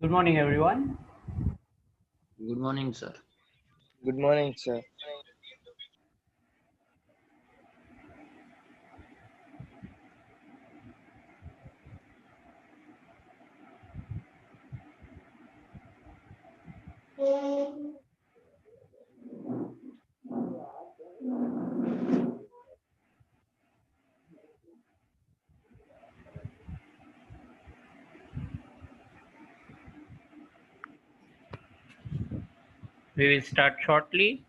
Good morning, everyone. Good morning, sir. Good morning, sir. We will start shortly.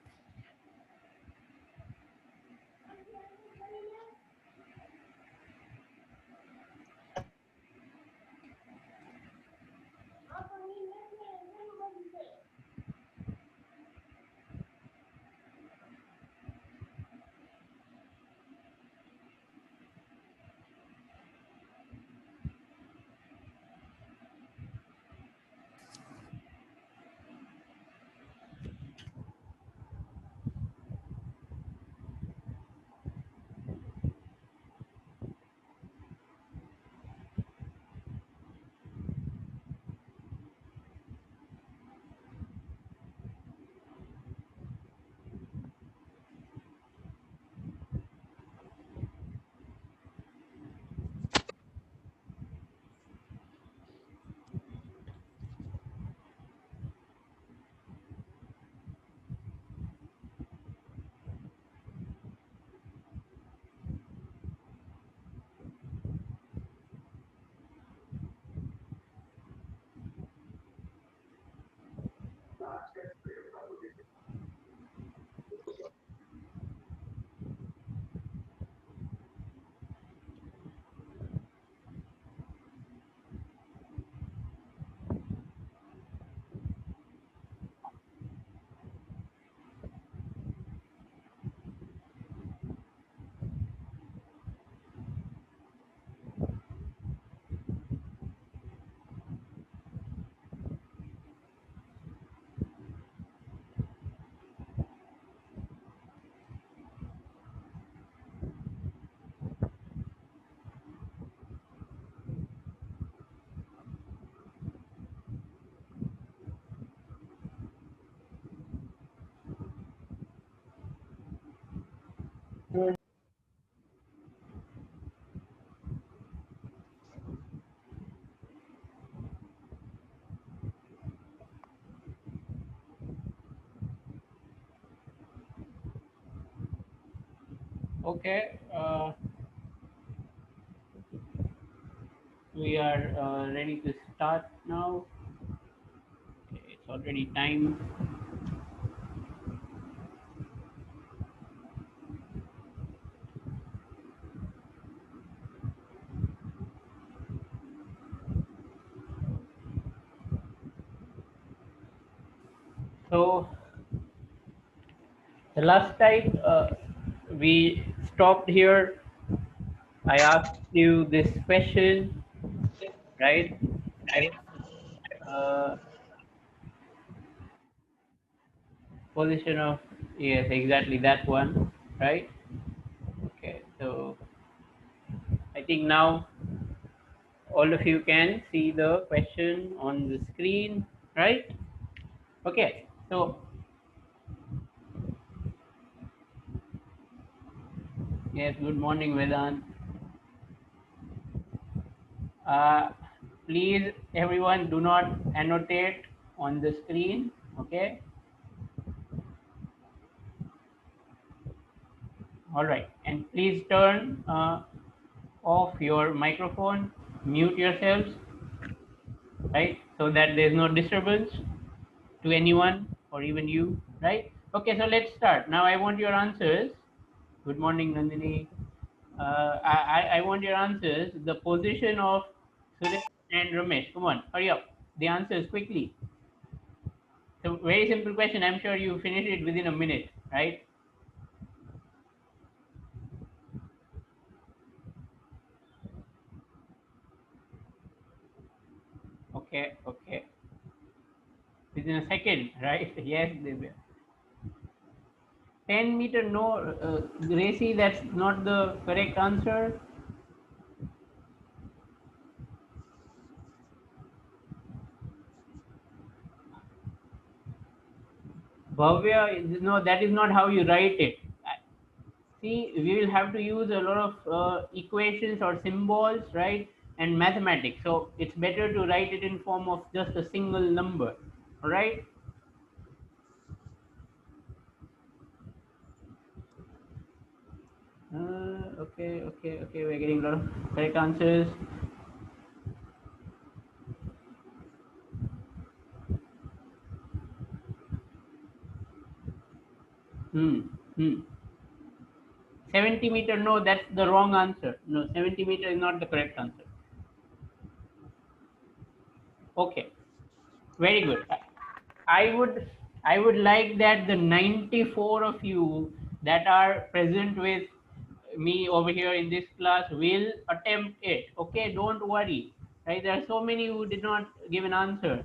Okay, we are ready to start now. Okay, it's already time. So, the last time we stopped here, I asked you this question, right? I, uh, Position of, yes, exactly that one, right? Okay, so I think now all of you can see the question on the screen, right? Okay, so yes, good morning, Vedant. Uh, Please, everyone, do not annotate on the screen, okay? All right, and please turn off your microphone, mute yourselves, right? So that there's no disturbance to anyone or even you, right? Okay, so let's start. Now I want your answers. Good morning, Nandini. I want your answers. The position of Suresh and Ramesh. Come on, hurry up. The answers quickly. So very simple question. I'm sure you finish it within a minute, right? Okay, okay. Within a second, right? Yes, they will. 10 meter, no, Gracie, that's not the correct answer. Bhavya, no, that is not how you write it. See, we will have to use a lot of equations or symbols, right? And mathematics. So it's better to write it in form of just a single number, all right? Okay. We're getting a lot of correct answers. Hmm. Hmm. 70 meter, no, that's the wrong answer. No, 70 meter is not the correct answer. Okay, very good. I would I would like that the 94 of you that are present with me over here in this class will attempt it. Okay, don't worry. Right? There are so many who did not give an answer.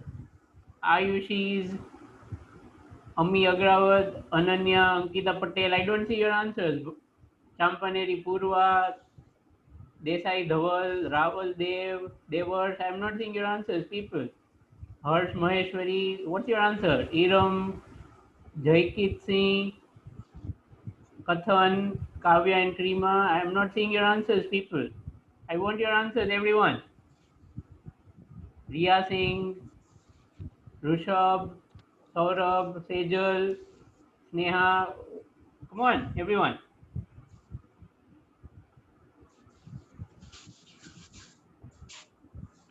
Ayushi's, Ami Agrawat, Ananya, Ankita Patel. I don't see your answers. Champaneri Purva, Desai Dhaval, Raval Dev, Devars. I'm not seeing your answers, people. Harsh Maheshwari, what's your answer? Iram, Jaikit Singh, Kathan, Kavya and Krima. I am not seeing your answers, people. I want your answers, everyone. Riya Singh, Rushabh, Saurabh, Sejal, Sneha. Come on, everyone.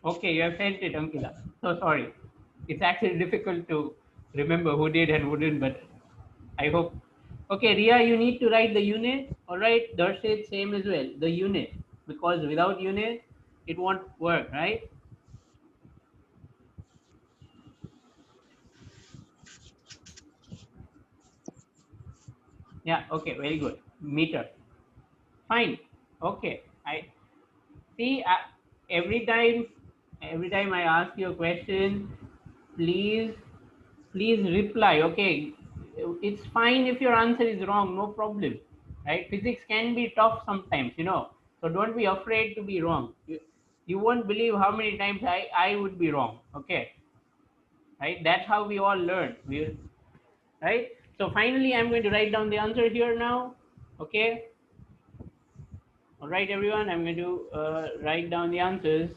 Okay, you have sent it, Ankita. So sorry. It's actually difficult to remember who did and who didn't, but I hope. Okay, Ria, you need to write the unit. All right, Darshit, same as well. The unit, because without unit, it won't work, right? Yeah. Okay. Very good. Meter. Fine. Okay. I see. Every time, every time I ask you a question, please, please reply. Okay. It's fine if your answer is wrong. No problem. Right? Physics can be tough sometimes. So don't be afraid to be wrong. You won't believe how many times I would be wrong. Okay. Right? That's how we all learn. Right? So finally, I'm going to write down the answer here now. Okay. All right, everyone, I'm going to write down the answers.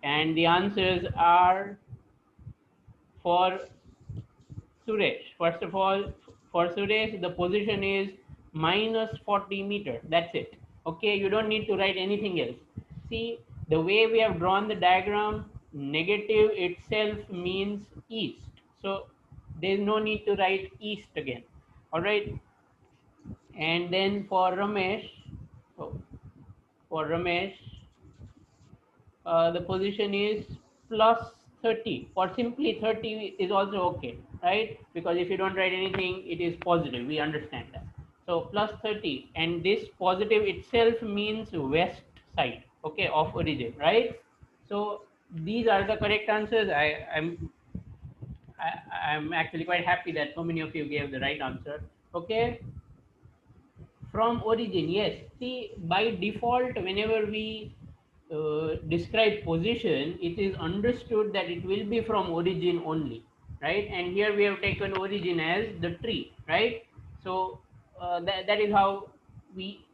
And the answers are for Suresh. First of all, for Suresh, the position is minus 40 meter. That's it. Okay, you don't need to write anything else. See, the way we have drawn the diagram, negative itself means east. So there's no need to write east again. All right. And then oh, for Ramesh, the position is plus 30, or simply 30 is also okay, right? Because if you don't write anything, it is positive. We understand that. So plus 30, and this positive itself means west side, okay, of origin, right? So these are the correct answers. I'm actually quite happy that so many of you gave the right answer. Okay, from origin, yes. See, by default, whenever we describe position, it is understood that it will be from origin only, right? And here we have taken origin as the tree, right? So that is how we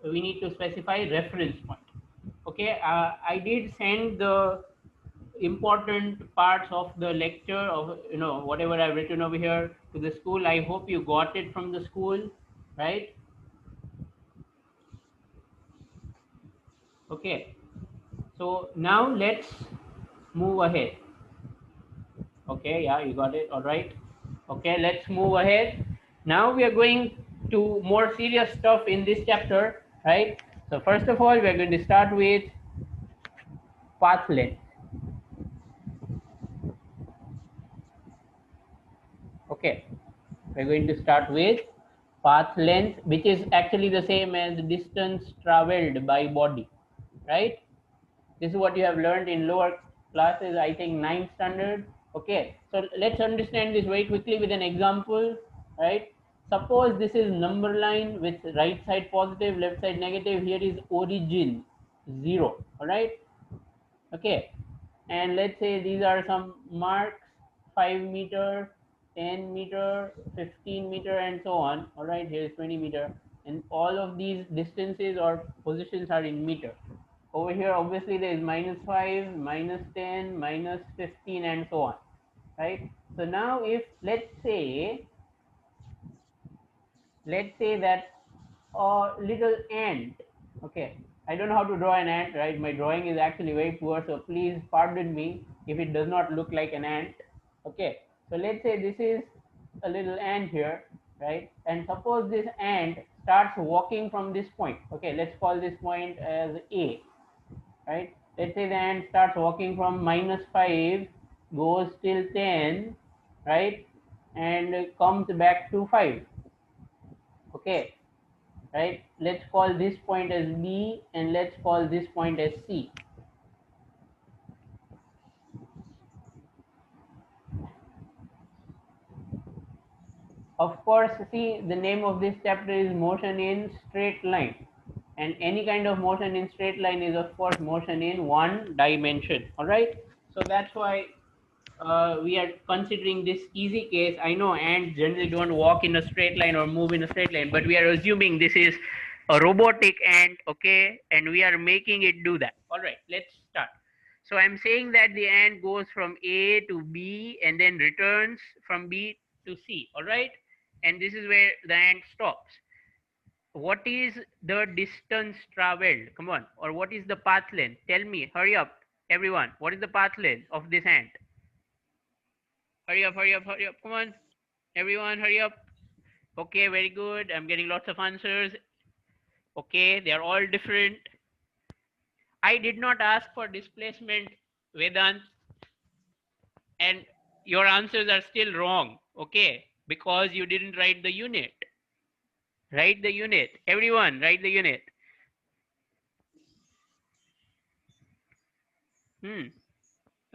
we need to specify reference point. Okay, I did send the important parts of the lecture of whatever I've written over here to the school. I hope you got it from the school, right? Okay, so now let's move ahead. Okay, yeah, you got it. All right. Okay, let's move ahead. Now we are going to more serious stuff in this chapter, right? So first of all, we are going to start with path length. Okay, we're going to start with path length, which is actually the same as the distance traveled by body, right? This is what you have learned in lower classes, I think ninth standard. Okay, so let's understand this very quickly with an example, right? Suppose this is number line with right side positive, left side negative. Here is origin 0, all right? Okay, and let's say these are some marks, 5 meter, 10 meter, 15 meter, and so on. All right, here is 20 meter, and all of these distances or positions are in meter. Over here, obviously, there is -5, -10, -15, and so on. Right. So now, if let's say that a little ant, okay, I don't know how to draw an ant, right? My drawing is actually very poor, so please pardon me if it does not look like an ant. Okay, so let's say this is a little ant here, right? And suppose this ant starts walking from this point. Okay, let's call this point as A, right? Let's say the ant starts walking from -5, goes till 10, right? And comes back to 5. Okay, right? Let's call this point as B and let's call this point as C. Of course, see, the name of this chapter is motion in straight line, and any kind of motion in straight line is of course motion in one dimension. All right, so that's why we are considering this easy case. I know ants generally don't walk in a straight line or move in a straight line, but we are assuming this is a robotic ant, okay, and we are making it do that. All right, let's start. So I'm saying that the ant goes from A to B and then returns from B to C. All right, and this is where the ant stops. What is the distance traveled? Come on, or what is the path length? Tell me, hurry up, everyone. What is the path length of this ant? Hurry up, hurry up, hurry up. Come on. Everyone, hurry up. Okay, very good. I'm getting lots of answers. Okay, they are all different. I did not ask for displacement, Vedant, and your answers are still wrong. Okay, because you didn't write the unit. Write the unit. Everyone, write the unit.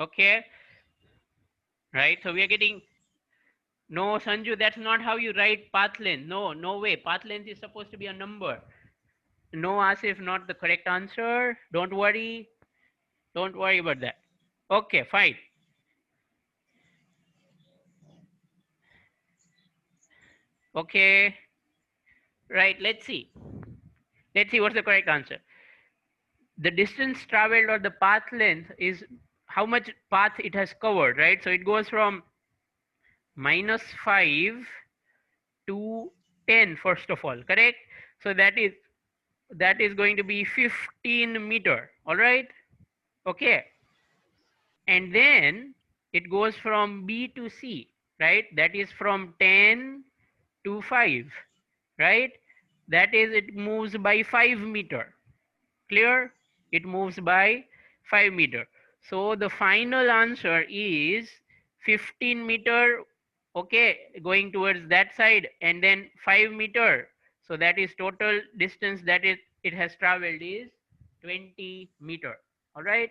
Okay, right. So we are getting. No, Sanju, that's not how you write path length. No, no way. Path length is supposed to be a number. No, Asif, not the correct answer. Don't worry. Don't worry about that. Okay, fine. Okay, right. Let's see. Let's see what's the correct answer. The distance traveled or the path length is how much path it has covered, right? So it goes from -5 to 10, first of all, correct? So that is going to be 15 meter. All right. Okay. And then it goes from B to C, right? That is from 10 to 5, right? That is, it moves by 5 meter. Clear? It moves by 5 meter. So the final answer is 15 meter, okay, going towards that side, and then 5 meter. So that is total distance that it has traveled is 20 meter. All right.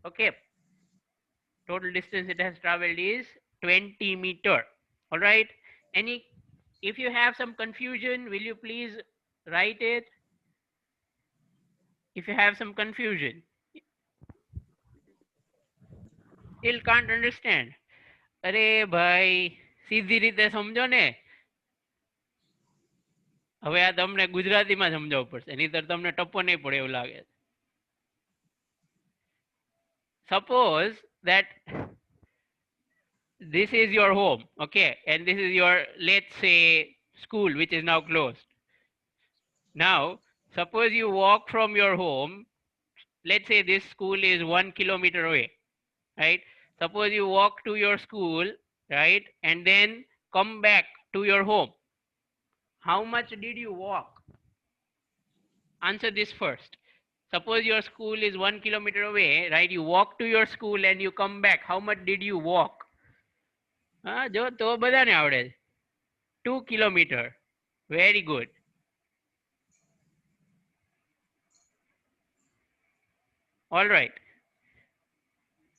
Okay, total distance it has traveled is 20 meter. All right, any, if you have some confusion, will you please write it? If you have some confusion, still can't understand. અરે ભાઈ, સીધી રીતે સમજો ને. હવે આ તમને ગુજરાતીમાં સમજાવવું પડશે, નહીતર તમને ટપ્પો નહીં પડે એવું લાગે. Suppose that this is your home, okay, and this is your, let's say, school, which is now closed. Now, suppose you walk from your home, let's say this school is 1 kilometer away, right? Suppose you walk to your school, right, and then come back to your home. How much did you walk? Answer this first. Suppose your school is 1 kilometer away, right? You walk to your school and you come back. How much did you walk? જો તો બધાને આવડે. 2 kilometer. Very good. All right.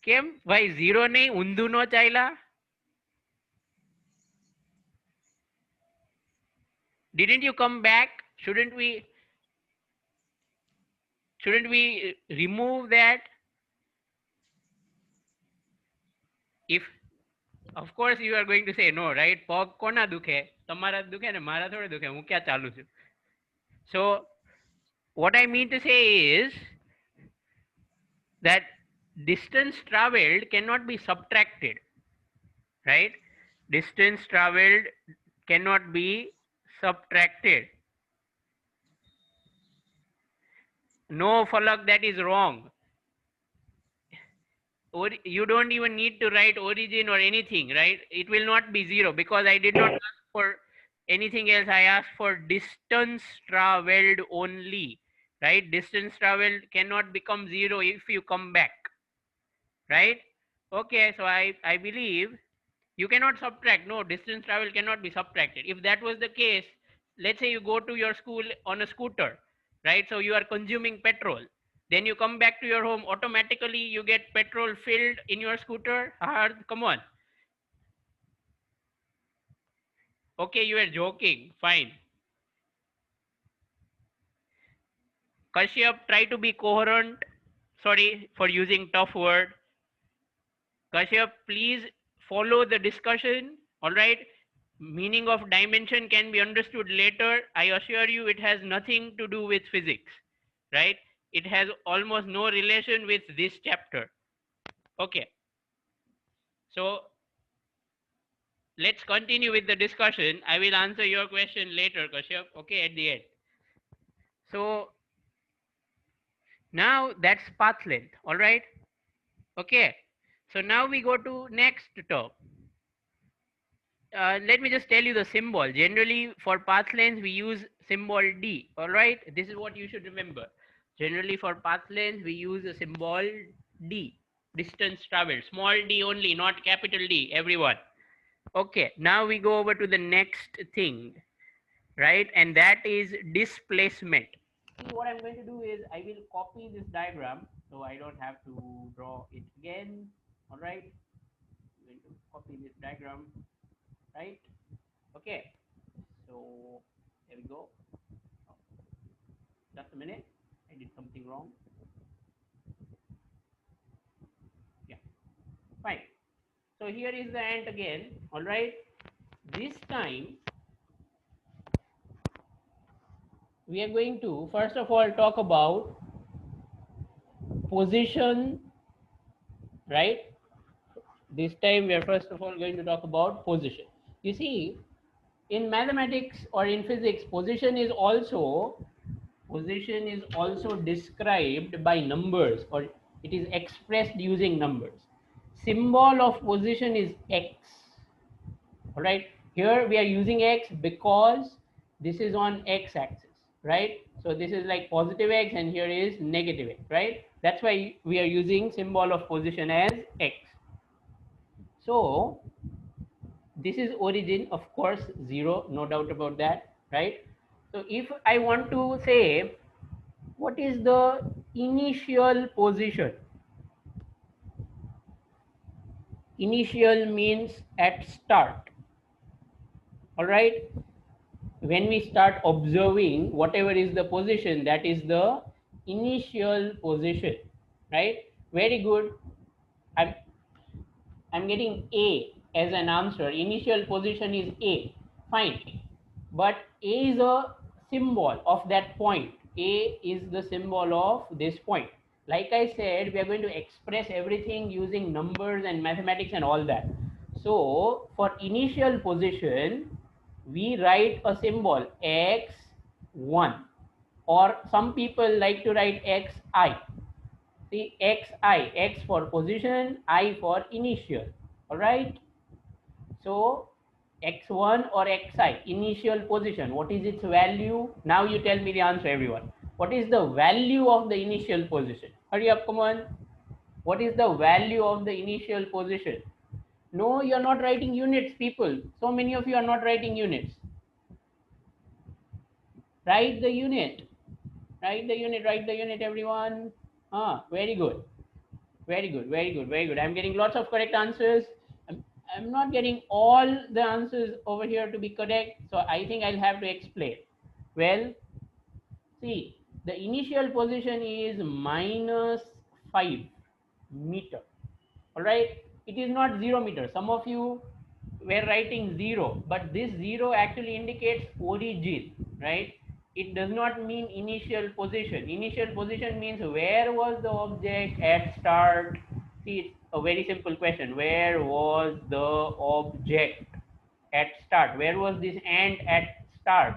કેમ ભાઈ zero નહીં, ઊંધું નો ચાલ્યા? Didn't you come back? Shouldn't we remove that? If Of course you are going to say no, right? પગ કોના દુખે? તમારા જ દુખે ને, મારા થોડે દુખે. હું ક્યાં ચાલુ છું? So what I mean to say is that distance traveled cannot be subtracted, right? Distance traveled cannot be subtracted. No, Falak, that is wrong. Or you don't even need to write origin or anything, right? It will not be 0 because I did not ask for anything else. I asked for distance traveled only, right? Distance traveled cannot become 0 if you come back, right? Okay, so I believe you cannot subtract. No, distance travel cannot be subtracted. If that was the case, let's say you go to your school on a scooter, right? So you are consuming petrol. Then you come back to your home, automatically you get petrol filled in your scooter. Come on. Okay, you are joking. Fine. Kashyap, try to be coherent. Sorry for using tough word. Kashyap, please follow the discussion. All right. Meaning of dimension can be understood later. I assure you it has nothing to do with physics, right? It has almost no relation with this chapter. Okay. So let's continue with the discussion. I will answer your question later, Kashyap. Okay, at the end. So now that's path length. All right. Okay. So now we go to next term. Let me just tell you the symbol. Generally, for path length, we use symbol D. All right. This is what you should remember. Generally, for path length, we use a symbol D. Distance traveled. Small d only, not capital D, everyone. Okay. Now we go over to the next thing, right? And that is displacement. See, what I'm going to do is I will copy this diagram so I don't have to draw it again. All right. I'm going to copy this diagram, right? Okay, so there we go. Just a minute, I did something wrong. Yeah, fine. So here is the ant again. All right, this time we are going to first of all talk about position, right? This time we are first of all going to talk about position. You see, in mathematics or in physics, position is also described by numbers, or it is expressed using numbers. Symbol of position is x. All right, here we are using x because this is on x axis, right? So this is like positive x and here is negative x, right? That's why we are using symbol of position as x. So this is origin, of course, 0, no doubt about that, right? So if I want to say what is the initial position? Initial means at start. All right. When we start observing whatever is the position, that is the initial position, right? Very good. I'm, I'm getting A as an answer. Initial position is A. Fine. But A is a symbol of that point. A is the symbol of this point. Like I said, we are going to express everything using numbers and mathematics and all that. So for initial position, we write a symbol x1, or some people like to write xi. See, xi, x for position, I for initial. All right. So x1 or xi, initial position, what is its value? Now you tell me the answer, everyone. What is the value of the initial position? Hurry up, come on. What is the value of the initial position? No, you're not writing units, people. So many of you are not writing units. Write the unit. Write the unit, write the unit, everyone. Very good. Very good, very good, very good. I'm getting lots of correct answers. I'm not getting all the answers over here to be correct, so I think I'll have to explain. Well, see, the initial position is -5 meter. All right. it is not 0 meter. Some of you were writing 0, but this 0 actually indicates origin, right? It does not mean initial position. Initial position means where was the object at start. See, it's a very simple question. Where was the object at start? Where was this ant at start?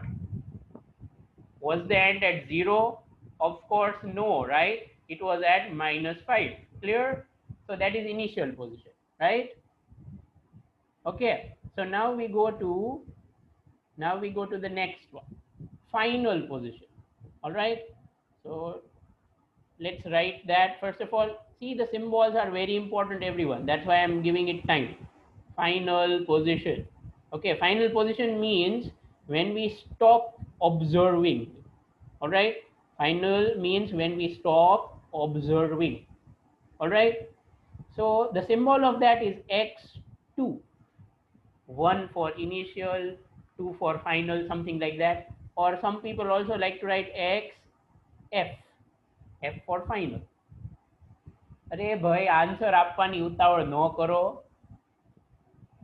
Was the ant at 0? Of course, no, right? It was at -5. Clear? So that is initial position, right? Okay. So now we go to the next one. Final position. All right. So let's write that. First of all, see, the symbols are very important, everyone. That's why I'm giving it time. Final position. Okay, final position means when we stop observing. All right, final means when we stop observing. All right, so the symbol of that is x2, 1 for initial, 2 for final, something like that. Or some people also like to write xf, f for final. અરે ભાઈ answer આપવાની ઉતાવળ ન કરો.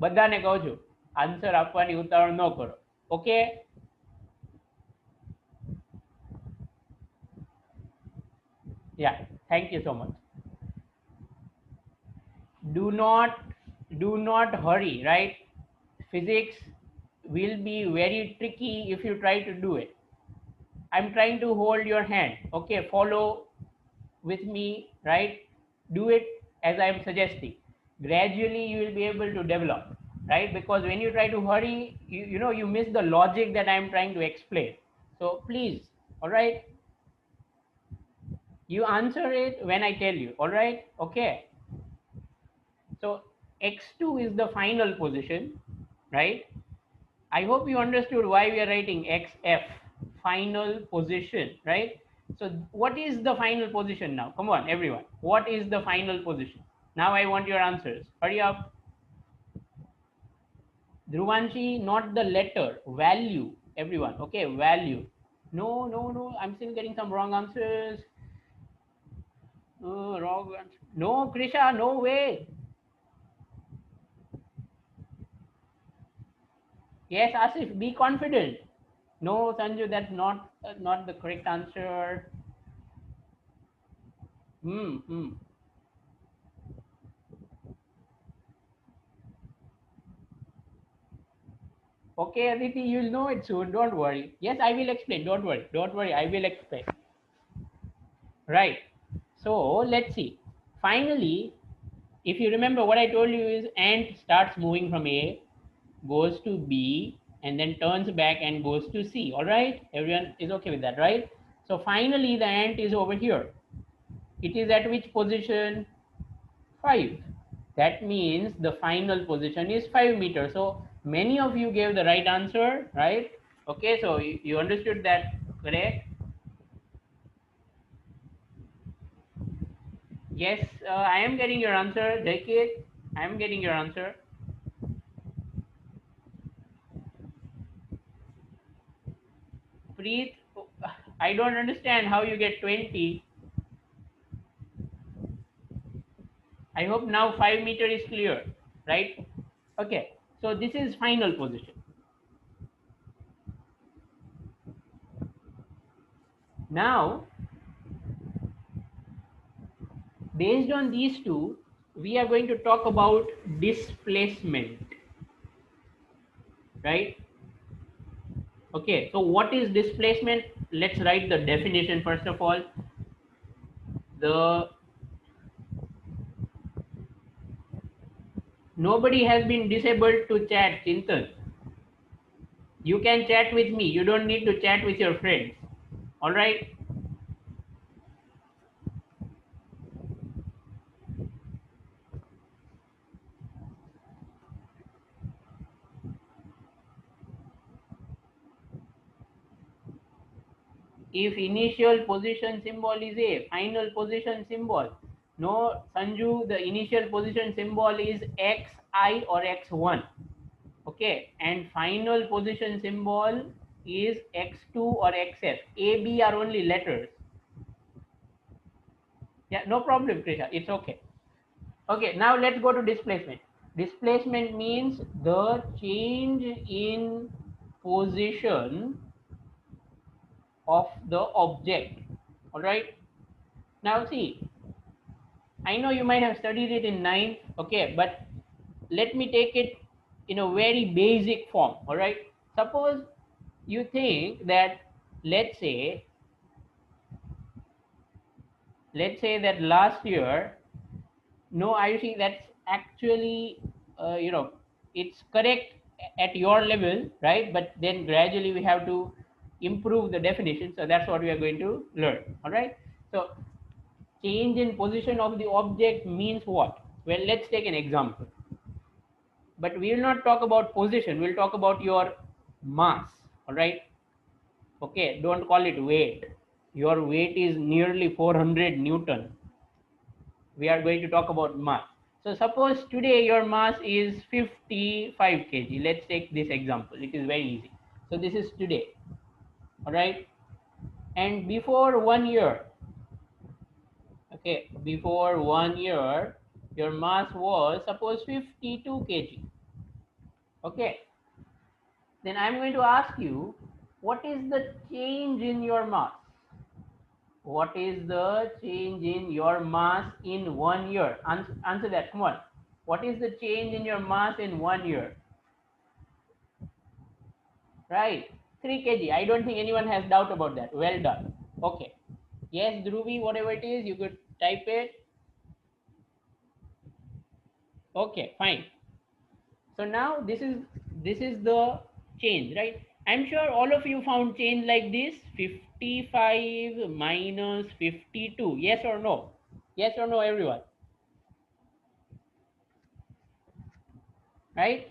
બધાને કહું છું, answer આપવાની ઉતાવળ ન કરો. Okay, yeah, thank you so much. Do not hurry, right? Physics will be very tricky if you try to do it. I'm trying to hold your hand. Okay, follow with me, right? Do it as I'm suggesting. Gradually you will be able to develop, right? Because when you try to hurry, you know, you miss the logic that I'm trying to explain. So please, all right, you answer it when I tell you. All right, okay. So x2 is the final position, right? I hope you understood why we are writing xf, final position, right? So what is the final position now? Come on, everyone. What is the final position? Now I want your answers. Hurry up. Dhruvanshi, not the letter, value, everyone. Okay, value. No, no, no. I'm still getting some wrong answers. Wrong answer. No, Krisha, no way. Yes, Asif, be confident. No, Sanju, that's not the correct answer. Hmm. Okay, Aditi, you'll know it soon. Don't worry. Yes, I will explain. Don't worry. Don't worry. I will explain. Right. So let's see. Finally, if you remember what I told you is ant starts moving from A, goes to B, and then turns back and goes to C. All right. Everyone is okay with that, right? So finally, the ant is over here. It is at which position? 5. That means the final position is 5 meters. So many of you gave the right answer, right? Okay, so you understood that, correct? Yes, I am getting your answer, Jaikit. I am getting your answer. Preet, I don't understand how you get 20. I hope now 5 meter is clear, right? Okay, so this is final position. Now, based on these two, we are going to talk about displacement, right? Okay, so what is displacement? Let's write the definition first of all. The nobody has been disabled to chat, Chintan. You can chat with me. You don't need to chat with your friends. All right. If initial position symbol is A, final position symbol. No, Sanju, the initial position symbol is xi or x1. Okay, and final position symbol is x2 or xf. A, B are only letters. Yeah, no problem, Krisha. It's okay. Okay, now let's go to displacement. Displacement means the change in position of the object. All right. Now see, I know you might have studied it in ninth, okay, but let me take it in a very basic form. All right. Suppose you think that, let's say, let's say that last year, no, I think that's actually, it's correct at your level, right? But then gradually we have to improve the definition. So that's what we are going to learn. All right. So change in position of the object means what? Well, let's take an example. But we will not talk about position. We'll talk about your mass. All right. Okay. Don't call it weight. Your weight is nearly 400 Newton. We are going to talk about mass. So suppose today your mass is 55 kg. Let's take this example. It is very easy. So this is today. All right. And before 1 year, okay, before 1 year, your mass was suppose 52 kg. Okay. Then I'm going to ask you, what is the change in your mass? What is the change in your mass in 1 year? Answer that. Come on. What is the change in your mass in 1 year? Right. 3 kg. I don't think anyone has doubt about that. Well done. Okay. Yes, Dhruvi, whatever it is, you could type it. Okay, fine. So now this is the change, right? I'm sure all of you found change like this: 55 minus 52. Yes or no? Yes or no, everyone? Right?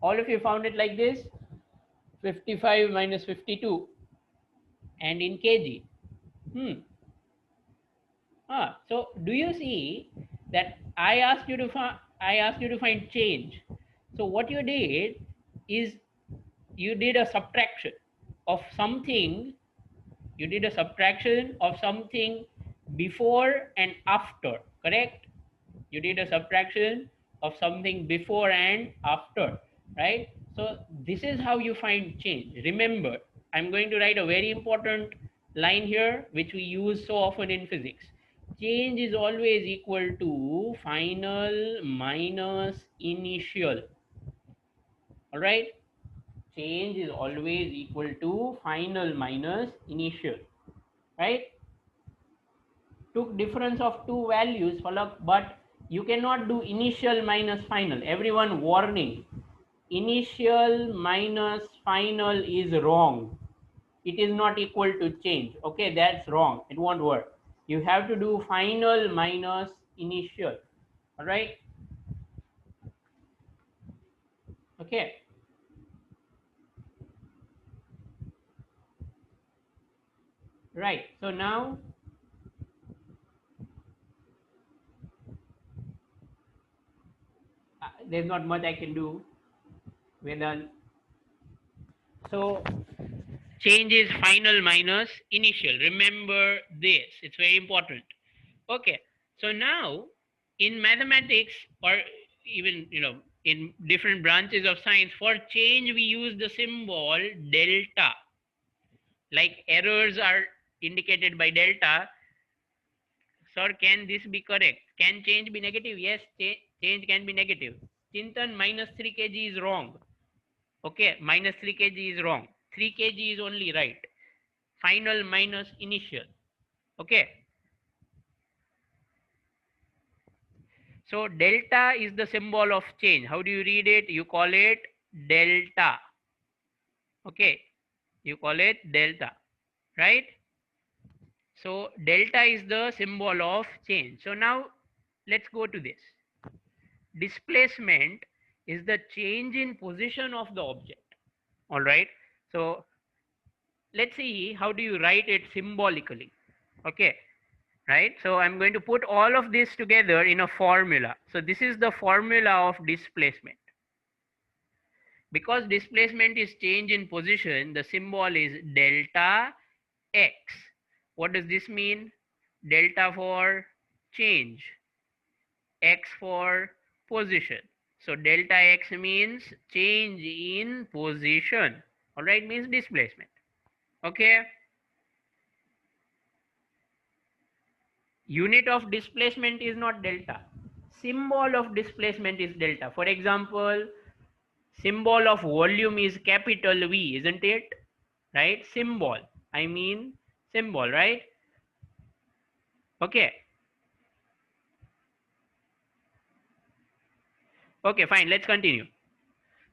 All of you found it like this: 55 minus 52, and in kg. Hmm. So do you see that I asked you to find change. So what you did is you did a subtraction of something. You did a subtraction of something before and after, correct? You did a subtraction of something before and after, right? So this is how you find change. Remember, I'm going to write a very important line here which we use so often in physics. Change is always equal to final minus initial. All right. Change is always equal to final minus initial, right? Took difference of two values, but you cannot do initial minus final. Everyone, warning: initial minus final is wrong. It is not equal to change. Okay, that's wrong. It won't work. You have to do final minus initial. All right. Okay. Right. So now there's not much I can do. We're done. So change is final minus initial. Remember this. It's very important. Okay. So now in mathematics, or even in different branches of science, for change we use the symbol delta. Like errors are indicated by delta. Sir, can this be correct? Can change be negative? Yes, change can be negative. Chintan, minus 3 kg is wrong. Okay, minus 3 kg is wrong. 3 kg is only right. Final minus initial. Okay. So delta is the symbol of change. How do you read it? You call it delta. Okay. You call it delta. Right? So delta is the symbol of change. So now let's go to this. Displacement is the change in position of the object. All right. So let's see how do you write it symbolically. Okay. Right. So I'm going to put all of this together in a formula. So this is the formula of displacement. Because displacement is change in position, the symbol is delta x. What does this mean? Delta for change. x for position. So delta x means change in position. All right, means displacement. Okay. Unit of displacement is not delta. Symbol of displacement is delta. For example, symbol of volume is capital V, isn't it? Right? Symbol. I mean symbol, right? Okay. Okay, fine. Let's continue.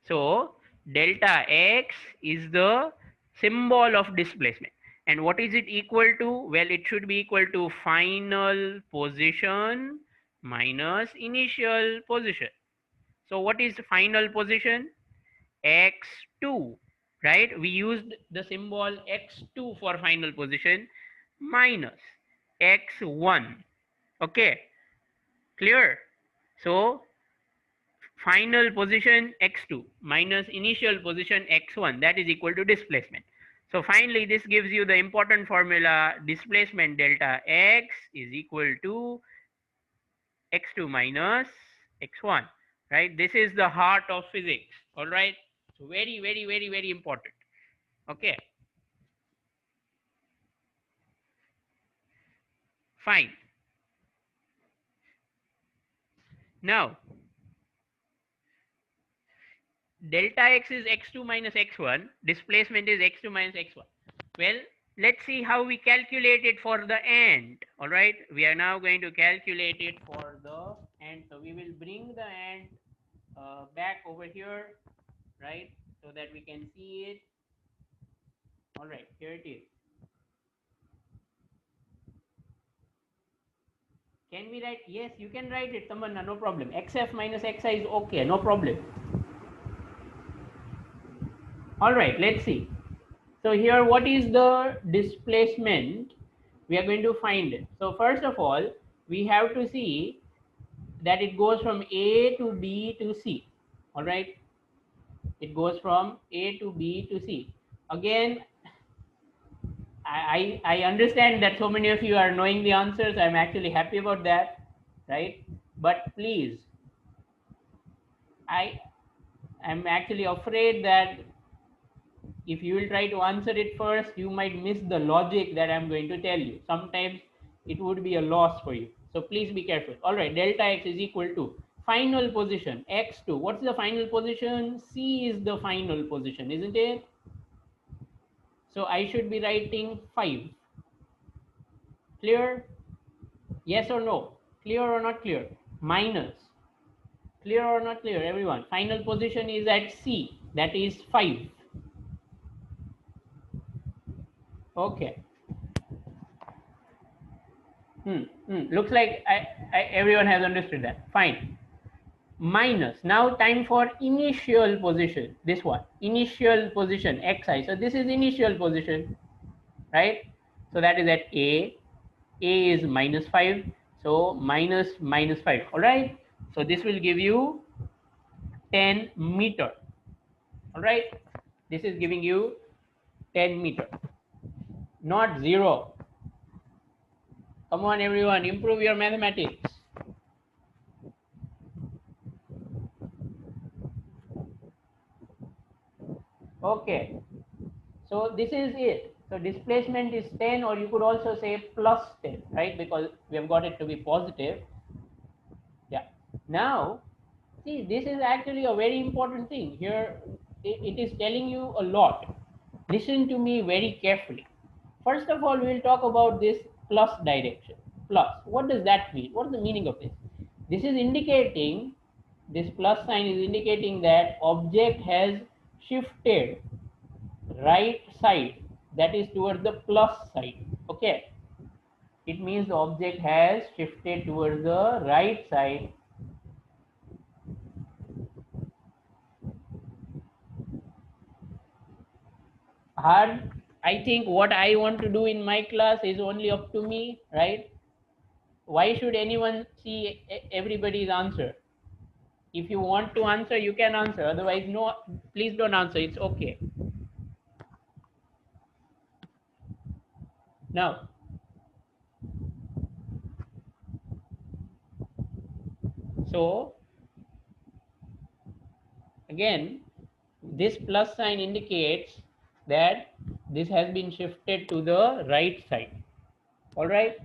So delta x is the symbol of displacement. And what is it equal to? Well, it should be equal to final position minus initial position. So what is final position? X2, right? We used the symbol X2 for final position minus X1. Okay, clear? So final position x2 minus initial position x1, that is equal to displacement. So finally this gives you the important formula: displacement delta x is equal to x2 minus x1, right? This is the heart of physics. All right, so very important. Okay, fine. Now delta x is x2 minus x1, displacement is x2 minus x1. Well, let's see how we calculate it for the ant. All right, we are now going to calculate it for the ant. So we will bring the ant back over here, right, so that we can see it. All right, here it is. Can we write? Yes, you can write it, Tamanna, no problem. xf minus xi is okay, no problem. All right, let's see. So here, what is the displacement? We are going to find it. So first of all, we have to see that it goes from A to B to C. All right, it goes from A to B to C. Again, I understand that so many of you are knowing the answers. I'm actually happy about that, right? But please, I am actually afraid that if you will try to answer it first, you might miss the logic that I'm going to tell you. Sometimes it would be a loss for you. So please be careful. All right, delta x is equal to final position x2. What's the final position? C is the final position, isn't it? So I should be writing 5. Clear? Yes or no? Clear or not clear? Minus. Clear or not clear, everyone? Final position is at C. That is 5. Okay. Looks like everyone has understood that. Fine. Minus. Now time for initial position. This one. Initial position xi. So this is initial position, right? So that is at A. A is minus 5. So minus 5. All right. So this will give you 10 meter. All right. This is giving you 10 meter. Not 0. Come on, everyone. Improve your mathematics. Okay, so this is it. So displacement is 10, or you could also say plus 10, right? Because we have got it to be positive. Yeah. Now, see, this is actually a very important thing. Here, it is telling you a lot. Listen to me very carefully. First of all, we will talk about this plus direction. Plus, what does that mean? What is the meaning of this? This is indicating, this plus sign is indicating that object has shifted right side, that is towards the plus side. Okay, it means the object has shifted towards the right side. Hard. I think what I want to do in my class is only up to me, right? Why should anyone see everybody's answer? If you want to answer, you can answer, otherwise no, please don't answer, it's okay. Now So again, this plus sign indicates that this has been shifted to the right side. All right.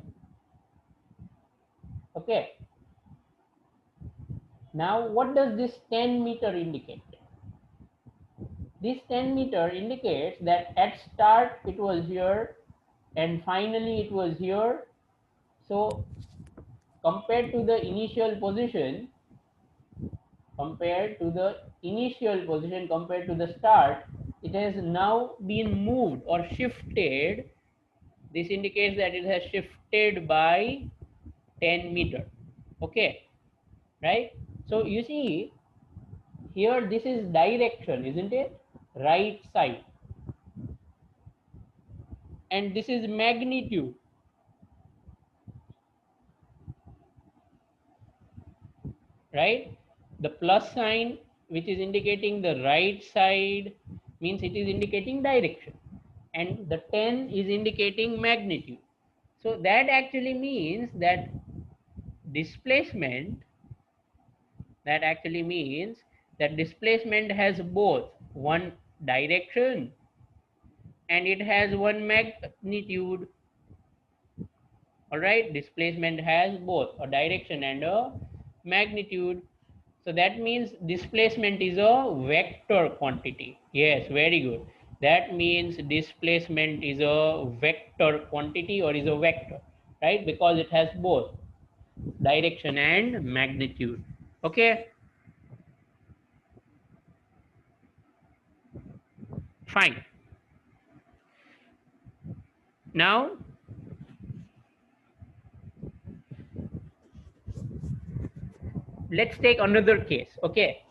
Okay. Now, what does this 10 meter indicate? This 10 meter indicates that at start it was here and finally it was here. So compared to the initial position, compared to the start, it has now been moved or shifted. This indicates that it has shifted by 10 meter. Okay, right? So you see here, this is direction, isn't it? Right side. And this is magnitude, right? The plus sign, which is indicating the right side, means it is indicating direction, and the 10 is indicating magnitude. So that actually means that displacement, has both one direction and it has one magnitude. All right, displacement has both a direction and a magnitude. So that means displacement is a vector quantity. Yes, very good. That means displacement is a vector quantity or is a vector, right? Because it has both direction and magnitude. Okay, fine. Now let's take another case. Okay,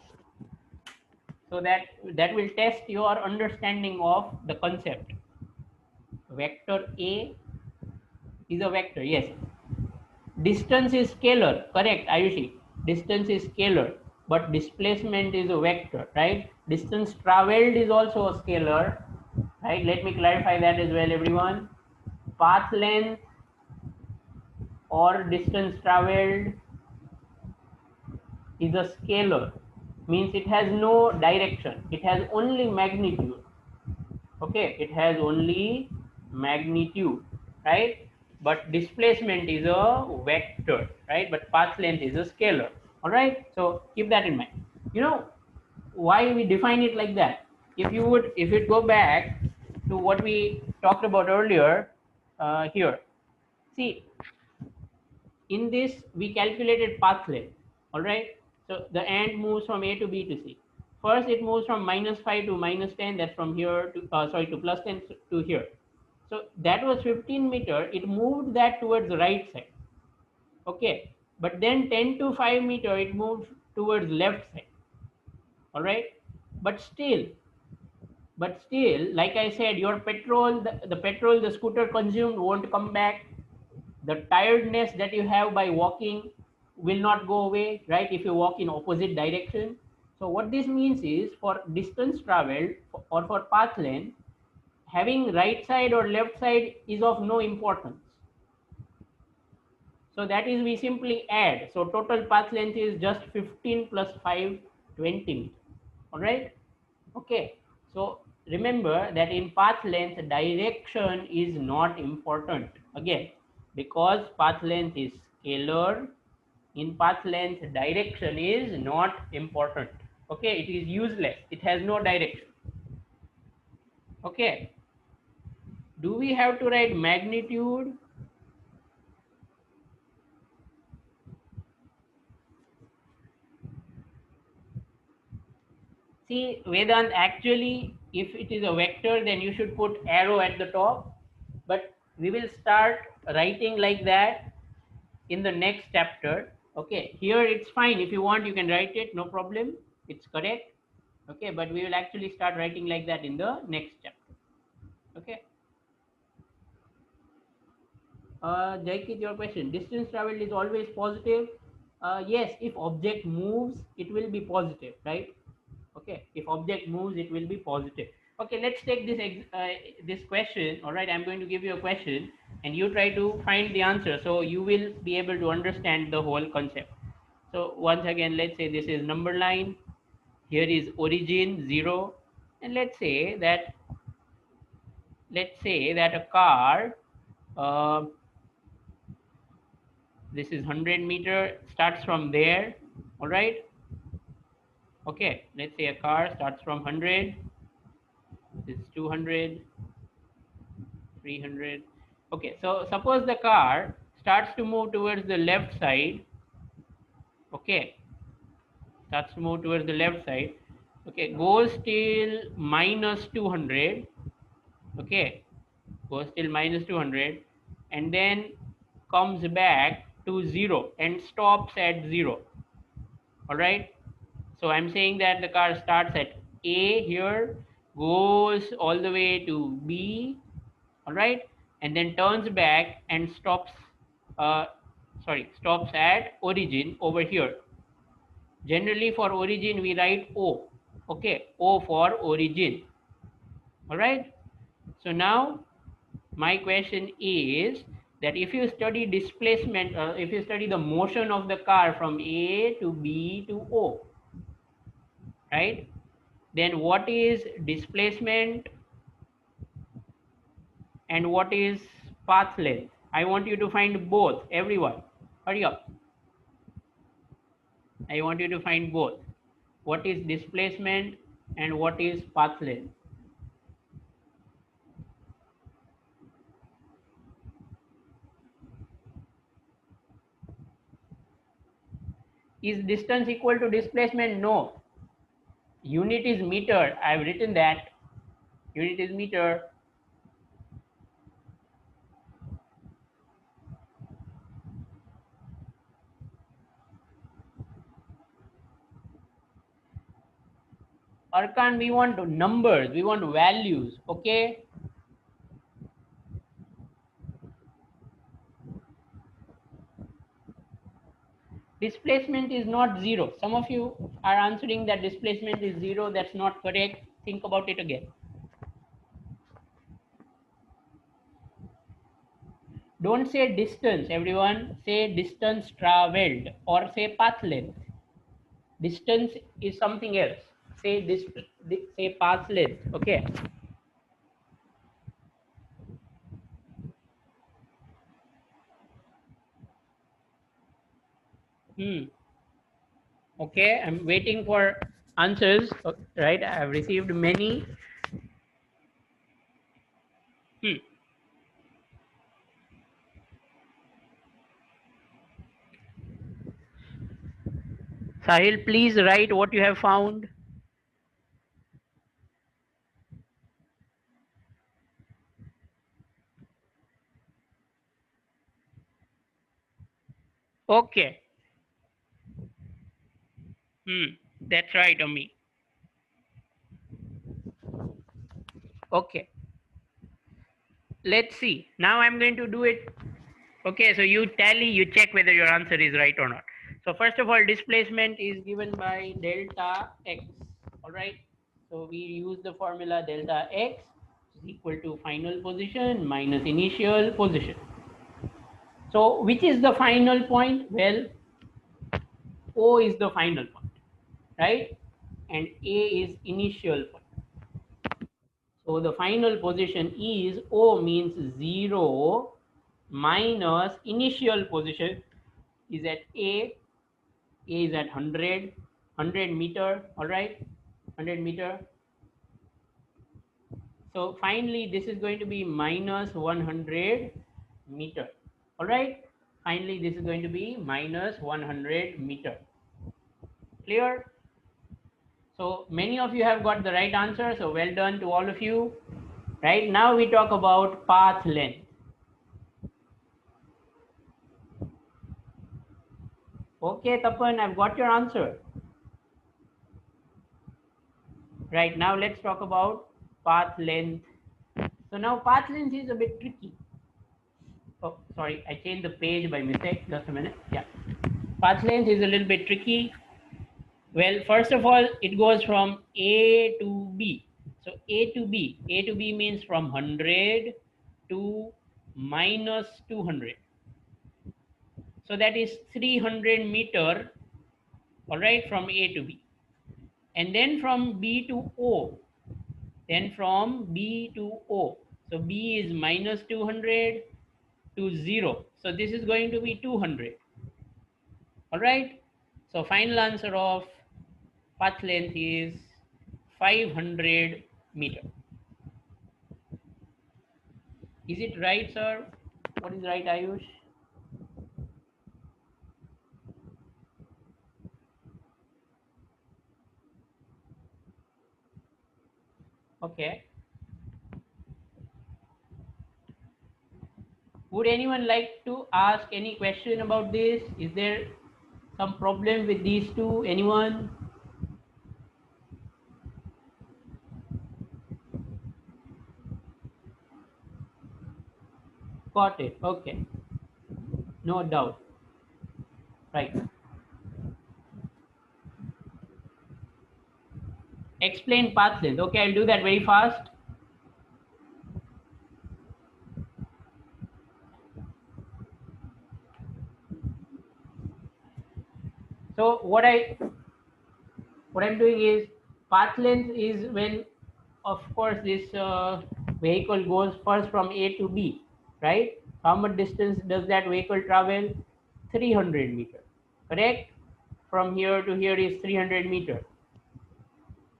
so that will test your understanding of the concept. Vector A is a vector, yes. Distance is scalar, correct, Ayushi. Distance is scalar, but displacement is a vector, right? Distance traveled is also a scalar, right? Let me clarify that as well, everyone. Path length or distance traveled is a scalar, means it has no direction, it has only magnitude. Okay, it has only magnitude, right? But displacement is a vector, right? But path length is a scalar. All right, so keep that in mind. You know why we define it like that? If you go back to what we talked about earlier, here, see, in this we calculated path length. All right, so the ant moves from A to B to C. First it moves from -5 to -10, that's from here to sorry, to +10 to here. So that was 15 meter, it moved that towards the right side. Okay, but then 10 to 5 meter it moved towards left side. All right, but still, like I said, your petrol, the petrol the scooter consumed won't come back. The tiredness that you have by walking will not go away, right, if you walk in opposite direction. So what this means is, for distance traveled or for path length, having right side or left side is of no importance. So that is, we simply add. So total path length is just 15 plus 5, 20 meters. All right. Okay. So remember that in path length, direction is not important. Again, because path length is scalar, in path length, direction is not important. Okay. It is useless. It has no direction. Okay. Do we have to write magnitude? See, Vedant, actually, if it is a vector, then you should put arrow at the top. But we will start writing like that in the next chapter. Okay, here it's fine. If you want, you can write it, no problem. It's correct. Okay, but we will actually start writing like that in the next chapter. Okay. Jaikit, your question. Distance traveled is always positive. Yes, if object moves, it will be positive, right? Okay, if object moves, it will be positive. Okay, let's take this question. All right, I'm going to give you a question and you try to find the answer, so you will be able to understand the whole concept. So once again, let's say this is number line. Here is origin 0, and let's say that a car, uh, this is 100 meter, starts from there. All right. Okay. Let's say a car starts from 100. This is 200, 300. Okay. So suppose the car starts to move towards the left side. Okay. Starts to move towards the left side. Okay. Goes till minus 200. Okay, goes till minus 200 and then comes back to 0 and stops at 0. All right, so I'm saying that the car starts at A here, goes all the way to B. All right, and then turns back and uh, stops at origin over here. Generally for origin we write O. Okay, O for origin. All right, so now my question is that if you study displacement, if you study the motion of the car from A to B to O, right, then what is displacement and what is path length? I want you to find both. Everyone, hurry up. I want you to find both. What is displacement and what is path length? Is distance equal to displacement? No. Unit is meter. I've written that. Unit is meter. Arkan, we want numbers, we want values. Okay. Displacement is not 0. Some of you are answering that displacement is 0. That's not correct. Think about it again. Don't say distance, everyone. Say distance traveled or say path length. Distance is something else. Say say path length. Okay. Okay, I'm waiting for answers. Right, I have received many. Sahil, please write what you have found. Okay. That's right, Ami. Okay. Let's see. Now I'm going to do it. Okay, so you tally, you check whether your answer is right or not. So first of all, displacement is given by delta x. All right. So we use the formula delta x is equal to final position minus initial position. So which is the final point? Well, O is the final point, right? And A is initial point. So the final position is O means 0 minus initial position is at A. A is at 100 meter. All right, 100 meter. So finally, this is going to be minus 100 meter. All right. Finally, this is going to be minus 100 meter. Clear? So many of you have got the right answer. So well done to all of you. Right now we talk about path length. Okay, Tapan, I've got your answer. Right now let's talk about path length. So now path length is a bit tricky. Oh, sorry, I changed the page by mistake. Just a minute. Yeah. Path length is a little bit tricky. Well, first of all, it goes from A to B. So A to B. A to B means from 100 to minus 200. So that is 300 meter all right, from A to B. And then from B to O, then from B to O. So B is minus 200 to 0. So this is going to be 200. All right. So final answer of path length is 500 meter. Is it right, sir? What is right, Ayush? Okay. Would anyone like to ask any question about this? Is there some problem with these two? Anyone? Got it. Okay. No doubt. Right. Explain path length. Okay, I'll do that very fast. So what I'm doing is path length is when, of course, this vehicle goes first from A to B, right? How much distance does that vehicle travel? 300 meter, correct? From here to here is 300 meter.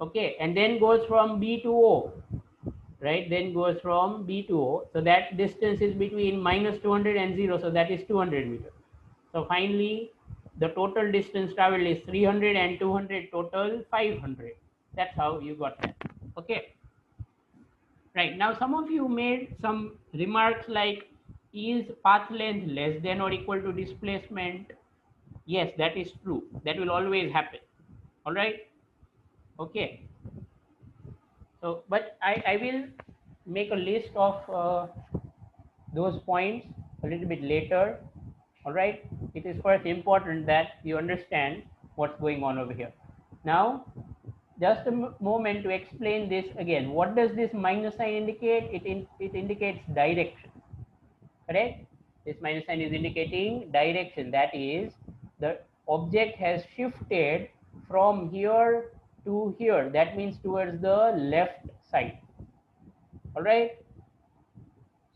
Okay, and then goes from B to O, right? Then goes from B to O. So that distance is between minus 200 and 0. So that is 200 meters. So finally, the total distance traveled is 300 and 200 total 500. That's how you got that. Okay. Right. Now, some of you made some remarks like, is path length less than or equal to displacement? Yes, that is true. That will always happen. All right. Okay. So, but I will make a list of those points a little bit later. All right. It is first important that you understand what's going on over here. Now, just a moment to explain this again. What does this minus sign indicate? It indicates direction. Correct? This minus sign is indicating direction. That is, the object has shifted from here to here. That means towards the left side. All right.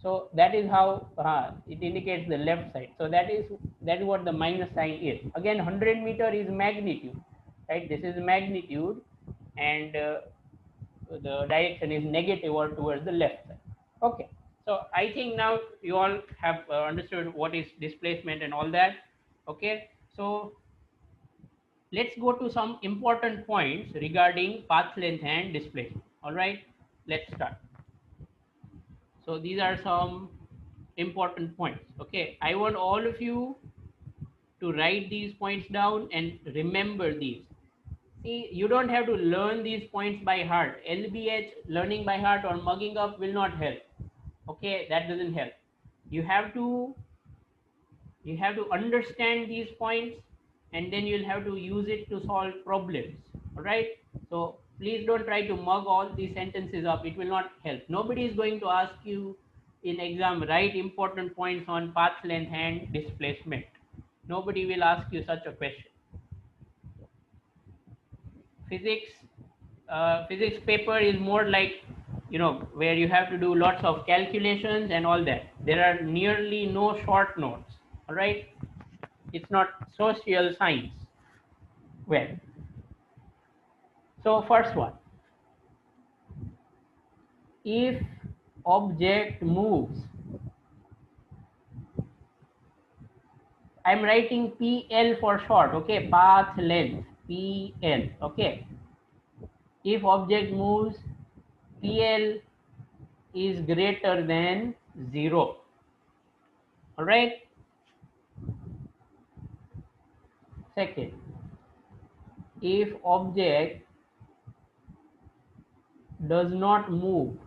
So that is how it indicates the left side. So that is what the minus sign is. Again, 100 meter is magnitude, right? This is magnitude, and the direction is negative or towards the left side. Okay. So I think now you all have understood what is displacement and all that. Okay. So let's go to some important points regarding path length and displacement. All right. Let's start. So these are some important points. Okay, I want all of you to write these points down and remember these. See, you don't have to learn these points by heart. LBH, learning by heart or mugging up, will not help. Okay, that doesn't help. You have to understand these points, and then you'll have to use it to solve problems. All right. So please don't try to mug all these sentences up. It will not help. Nobody is going to ask you in exam write important points on path length and displacement. Nobody will ask you such a question. Physics physics paper is more like, where you have to do lots of calculations and all that. There are nearly no short notes. All right. It's not social science. Well, so first one, if object moves, I'm writing PL for short. Okay, path length, PL. Okay, if object moves, PL is greater than 0. All right. Second, if object does not move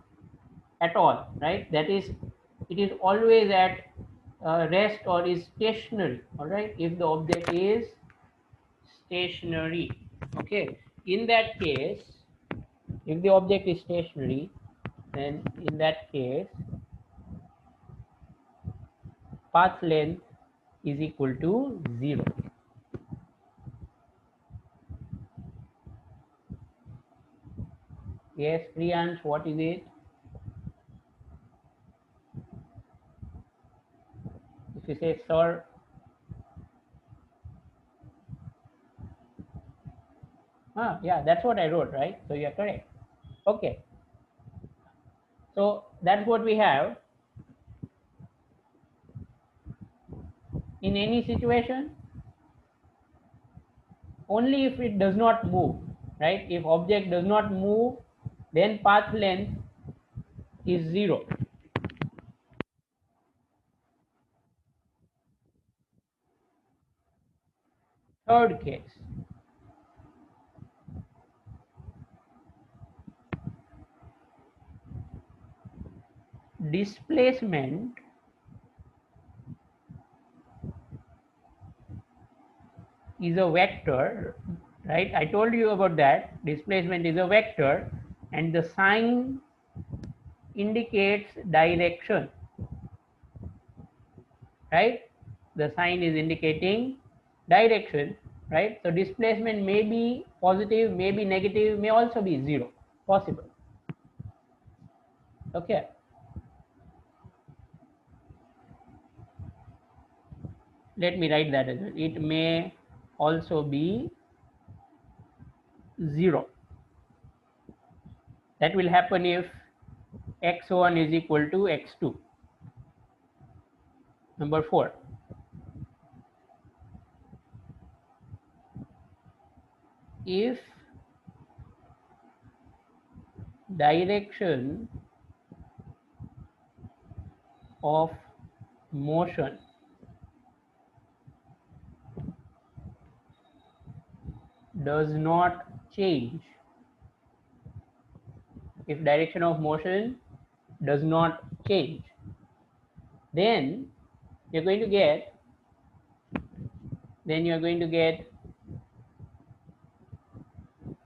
at all, right? That is, it is always at rest or is stationary. All right. If the object is stationary, okay, in that case, if the object is stationary, then in that case, path length is equal to 0. Yes, Priyansh, what is it? If you say sir, yeah, that's what I wrote, right? So you're correct. Okay, so that's what we have. In any situation, only if it does not move, right? If object does not move, then path length is 0. Third case, displacement is a vector, right? I told you about that. Displacement is a vector and the sign indicates direction, right? The sign is indicating direction, right? So displacement may be positive, may be negative, may also be 0, possible. Okay. Let me write that as well. It may also be 0. That will happen if x1 is equal to x2. Number 4. If direction of motion does not change, if direction of motion does not change, then you're going to get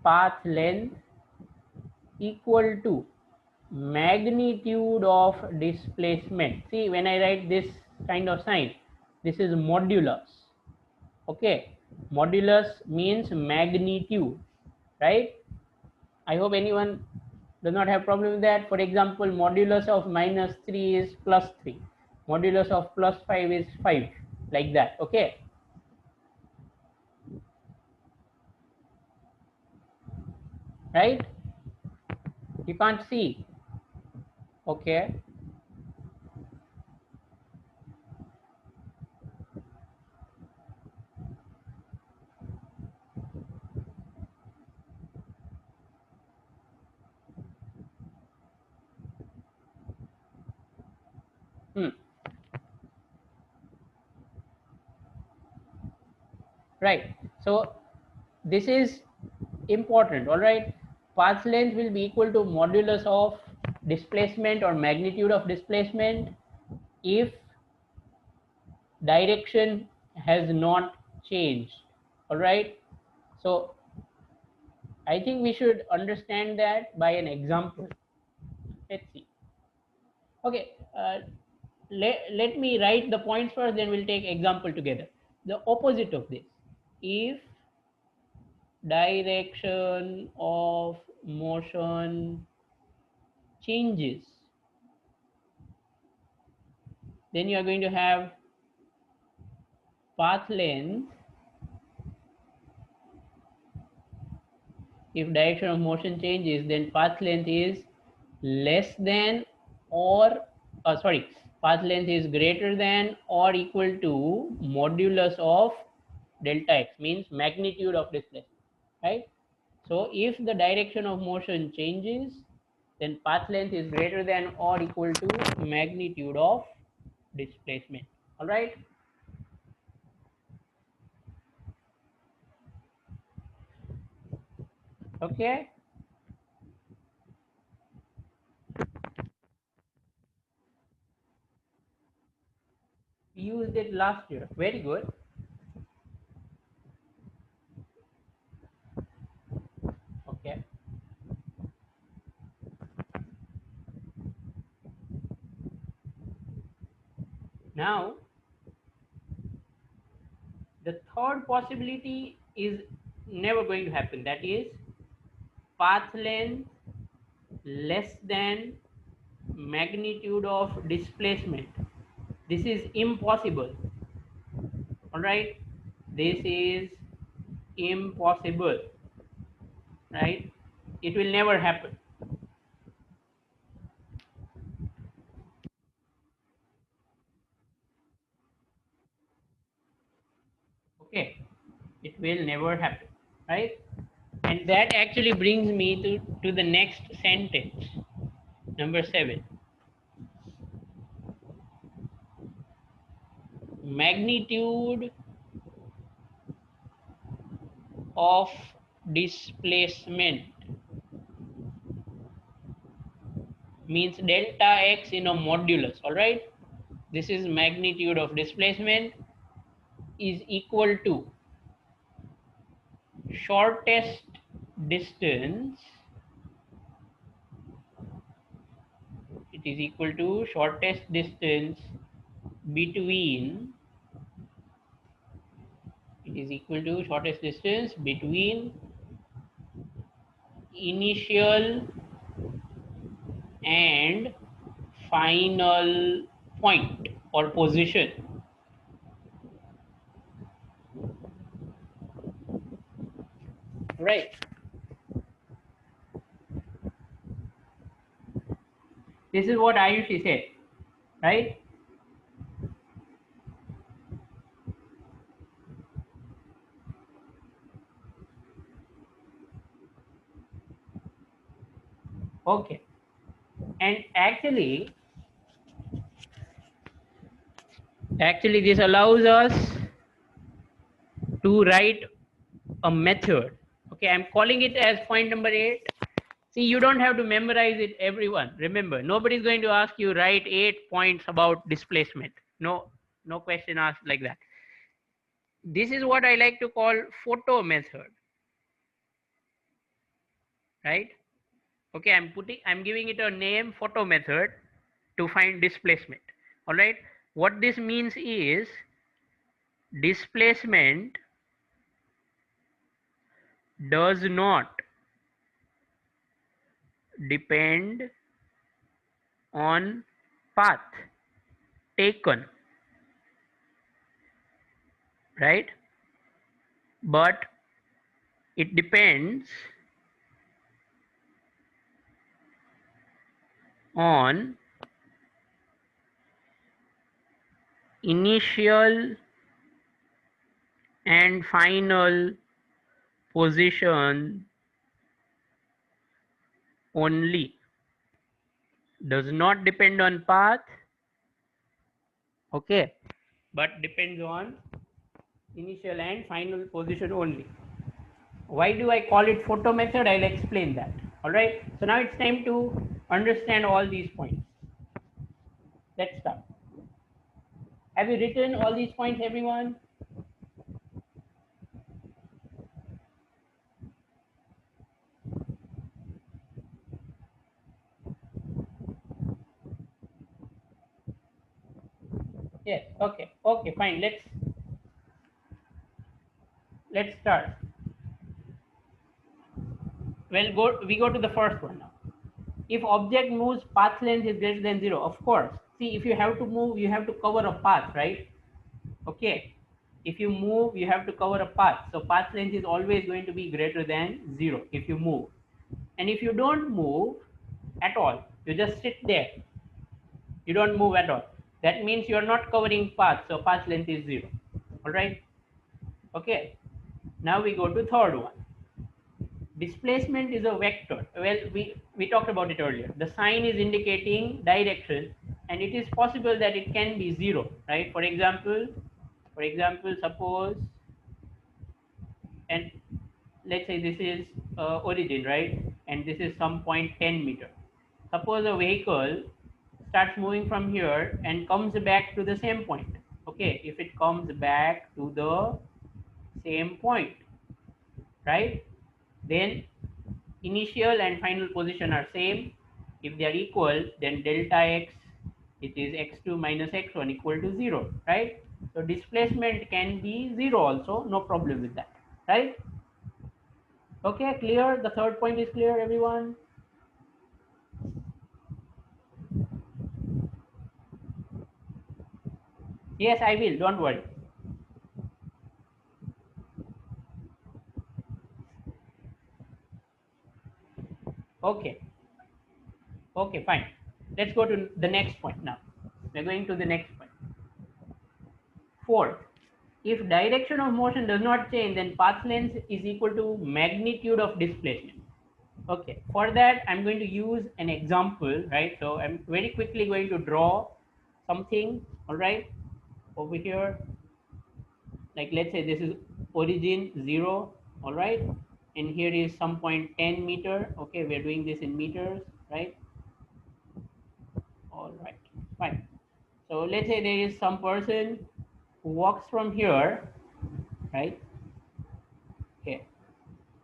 path length equal to magnitude of displacement. See, when I write this kind of sign, this is modulus. Okay, modulus means magnitude, right? I hope anyone does not have problem with that. For example, modulus of -3 is +3. Modulus of +5 is 5, like that. Okay. Right? You can't see. Okay. Right. So this is important. All right. Path length will be equal to modulus of displacement or magnitude of displacement if direction has not changed. All right. So I think we should understand that by an example. Let's see. Okay. Let me write the points first, then we'll take example together. The opposite of this, if direction of motion changes, then you are going to have path length. If direction of motion changes, then path length is less than or path length is greater than or equal to modulus of delta x, means magnitude of displacement, right? So if the direction of motion changes, then path length is greater than or equal to magnitude of displacement. All right. Okay. We used it last year. Very good. Okay. Now, the third possibility is never going to happen. That is, path length less than magnitude of displacement. This is impossible. All right, this is impossible, right? It will never happen. Okay, it will never happen, right? And that actually brings me to the next sentence, number 7. Magnitude of displacement means delta x in a modulus. All right, this is magnitude of displacement is equal to shortest distance. It is equal to shortest distance between. It is equal to shortest distance between initial and final point or position. Right. This is what Ayushi said. Right. Okay. And actually this allows us to write a method. Okay, I'm calling it as point number 8. See, you don't have to memorize it, everyone. Remember, nobody's going to ask you write 8 points about displacement. No question asked like that. This is what I like to call photo method, right? Okay, I'm giving it a name, photo method, to find displacement. All right, what this means is displacement does not depend on path taken, right? But it depends on initial and final position only. Does not depend on path, okay, but depends on initial and final position only. Why do I call it photo method? I'll explain that. All right, so now it's time to understand all these points. Let's start. Have you written all these points, everyone? Yes. Okay, okay, fine. Let's start. Well, we go to the first one now. If object moves, path length is greater than 0. Of course. See, if you have to move, you have to cover a path, right? Okay. If you move, you have to cover a path. So path length is always going to be greater than 0 if you move. And if you don't move at all, you just sit there. You don't move at all. That means you are not covering path. So path length is 0. All right. Okay. Now we go to third one. Displacement is a vector. Well, we talked about it earlier. The sign is indicating direction, and it is possible that it can be 0, right? For example, suppose, and let's say this is origin, right? And this is some point 10 meter. Suppose a vehicle starts moving from here and comes back to the same point. Okay, if it comes back to the same point, right? Then initial and final position are same. If they are equal, then delta x, it is x2 minus x1 equal to 0, right? So displacement can be 0 also, no problem with that, right? Okay, clear? The third point is clear, everyone? Yes, I will, don't worry. Okay, okay, fine. Let's go to the next point now. We're going to the next point. Fourth, if direction of motion does not change, then path length is equal to magnitude of displacement. Okay, for that I'm going to use an example, right? So I'm very quickly going to draw something, all right, over here. Like let's say this is origin 0, all right, and here is some point 10 meter. Okay, we're doing this in meters, right? All right, fine. So let's say there is some person who walks from here, right? Okay,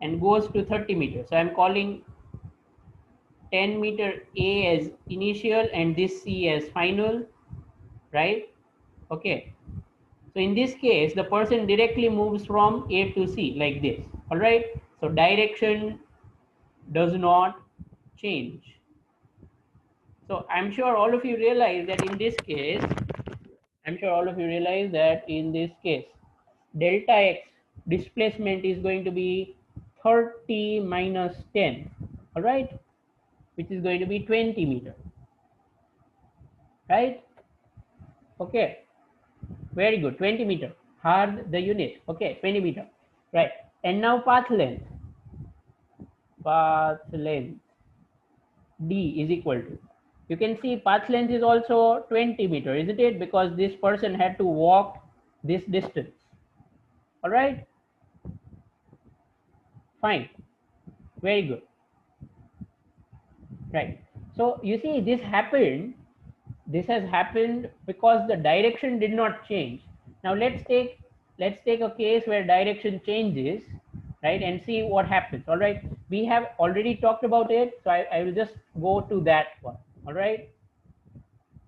and goes to 30 meters. So I'm calling 10 meter A as initial and this C as final, right? Okay. So in this case, the person directly moves from A to C like this. All right. So direction does not change. So I'm sure all of you realize that in this case, delta x displacement is going to be 30 minus 10. All right, which is going to be 20 meter, right? Okay, very good. 20 meter, hard the unit. Okay, 20 meter, right? And now path length d is equal to, you can see path length is also 20 meter, isn't it? Because this person had to walk this distance. All right, fine, very good, right? So you see this has happened because the direction did not change. Now let's take a case where direction changes, right, and see what happens. All right, we have already talked about it, so I will just go to that one. All right,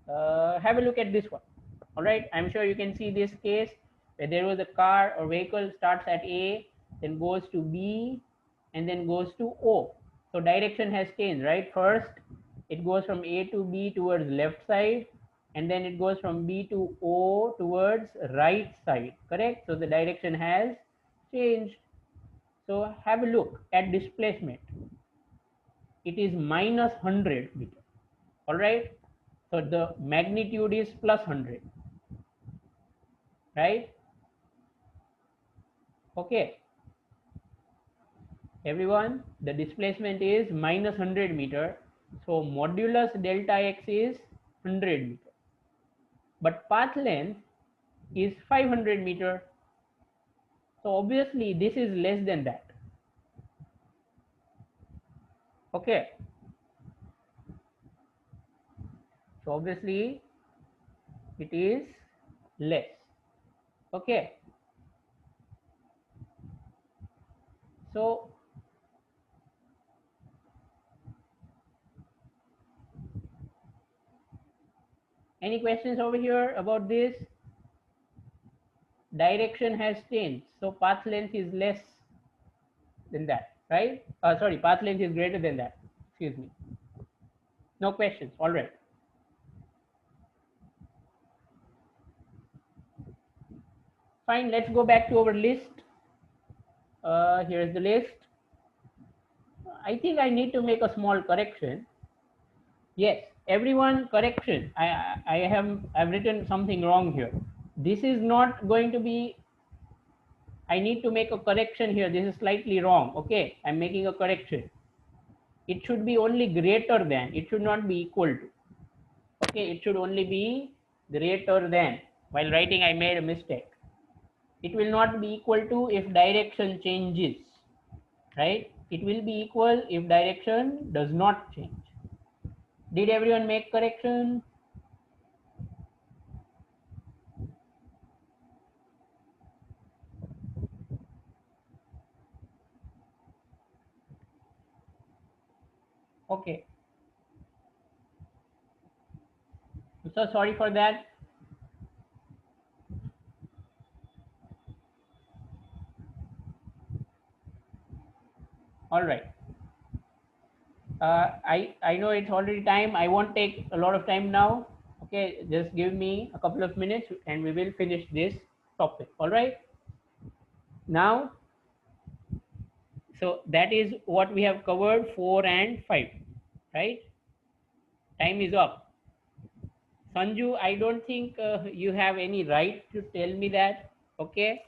have a look at this one. All right, I'm sure you can see this case where there was a car or vehicle starts at A, then goes to B, and then goes to O. So direction has changed, right? First it goes from A to B towards left side, and then it goes from B to O towards right side, correct? So the direction has changed. So have a look at displacement. It is minus 100 meter. All right, so the magnitude is plus 100, right? Okay, everyone, the displacement is minus 100 meter. So modulus delta x is 100 meter, but path length is 500 meter. So obviously this is less than that. Okay, so obviously it is less. Okay, so any questions over here about this? Direction has changed, so path length is less than that, right? Sorry, path length is greater than that. Excuse me. No questions. All right. Fine. Let's go back to our list. Here is the list. I think I need to make a small correction. Yes, everyone, correction. I've written something wrong here. This is not going to be. I need to make a correction here. This is slightly wrong. Okay, I'm making a correction. It should be only greater than. It should not be equal to. Okay, it should only be greater than. While writing, I made a mistake. It will not be equal to if direction changes, right? It will be equal if direction does not change. Did everyone make correction? Okay, I'm so sorry for that. All right. I know it's already time. I won't take a lot of time now. Okay, just give me a couple of minutes and we will finish this topic. All right. Now, so that is what we have covered 4 and 5, right? Time is up. Sanju, I don't think you have any right to tell me that. Okay.